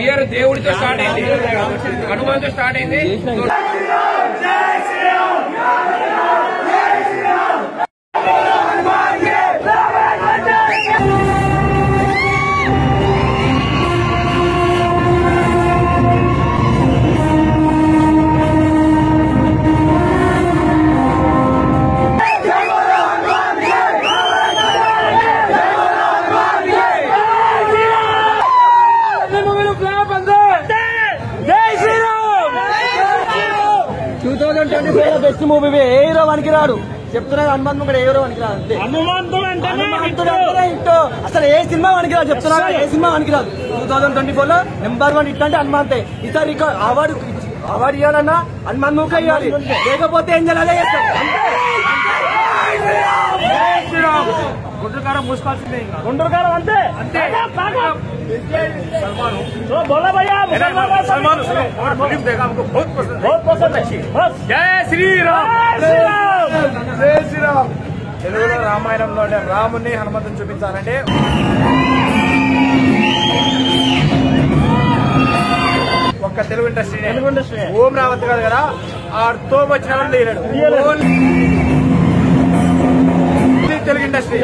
Year దేవుడితో start అయింది, హనుమాన్తో start అయింది. బెస్ట్ మూవీ ఏ హీరో వనికి రాడు చెప్తున్నాడు. హనుమంతుడు కూడా ఏ హీరో వనికి రాదు. హనుమంతుడు అసలు ఏ సినిమా వనికి రాదు చెప్తున్నాడు. ఏ సినిమా వనికి రాదు. 2024 లో #1 హిట్ అంటే హనుమంతే. ఈసారి అవార్డు ఇవ్వాలన్నా హనుమంత్ మూకే ఇవ్వాలి, లేకపోతే ఏం చేయాలి గుండ్రకారం మూసుకోవాల్సిందే. గుండ్రకారం అంతే అంతే. बोला भैया सलमान फिल्म देखा, हमको बहुत पसंद अच्छी. जय श्री राम. जय श्री राम. తెలుగులో రామాయణంలో రాముని హనుమంతుని చూపించాలంటే ఒక్క తెలుగు ఇండస్ట్రీ ఓం రావత్ కాదు కదా, ఆడుతో వచ్చిన తెలుగు ఇండస్ట్రీ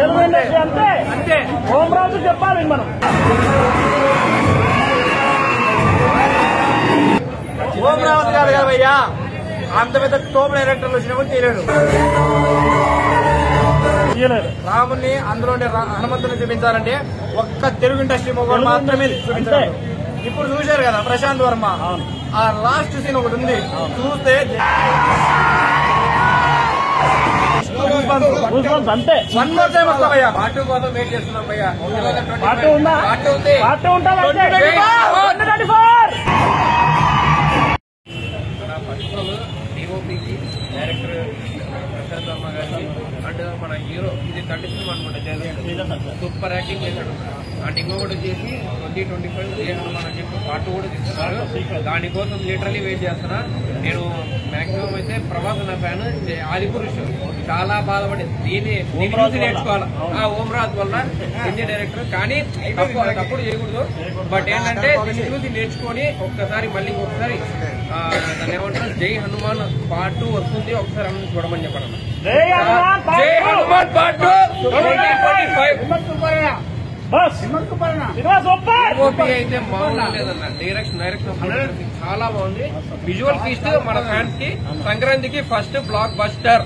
అంతే అంతే. ఓం రాజు చెప్పాలి మనం. ఓం రావత్ కాదు కదా భయ్యా, అంత పెద్ద తోపు డైరెక్టర్లు వచ్చినప్పుడు తీయలేడు. రాముని అందులోనే హనుమంతుని చూపించాలంటే ఒక్క తెలుగు ఇండస్ట్రీ మొగోడు మాత్రమే చూపించారు. ఇప్పుడు చూశారు కదా ప్రశాంత్ వర్మ, ఆ లాస్ట్ సీన్ ఒకటి ఉంది చూస్తే అంతే. 1 more time వస్తా భయ్యా, పార్ట్ 2 కోసం వెయిట్ చేస్తున్నాం భయ్యా. పార్ట్ 2 ఉందా? పార్ట్ 2 ఉంది. పార్ట్ 2 ఉందా? 124 డిఓపికి డైరెక్టర్ ప్రశాంత్ వర్మ గారికి అండ్ మన హీరో ఇది 30 సినిమా అనమాట. సూపర్ యాక్టింగ్ చేశాడు. అండ్ ఇంకొకటి వచ్చేసి 2025 జై హనుమాన్ అని చెప్పి పార్ట్ 2 కూడా తీస్తున్నారు. దానికోసం లిటరలీ వెయిట్ చేస్తున్నా. నేను మాక్సిమం అయితే ప్రభాస్ అన్న ఫ్యాన్. ఆదిపురుష్ చాలా బాధపడింది, దీన్ని చూసి నేర్చుకోవాలి. ఆ ఓం రాజ్ వల్ల హిందీ డైరెక్టర్ కానీ తప్పుడు చేయకూడదు. బట్ ఏంటంటే దీన్ని చూసి నేర్చుకొని ఒక్కసారి మళ్ళీ ఒకసారి దాన్ని ఏమంటారు జై హనుమాన్ పార్ట్ 2 వస్తుంది, ఒకసారి అన్న చూడమని చెప్పడం. జై హనుమాన్ పార్ట్ 2 2025 అయితే బాగుండలేదన్న. డైరెక్షన్ చాలా బాగుంది. విజువల్ ఫీస్ట్ మన ఫ్యాన్స్ కి సంక్రాంతికి ఫస్ట్ బ్లాక్ బస్టర్.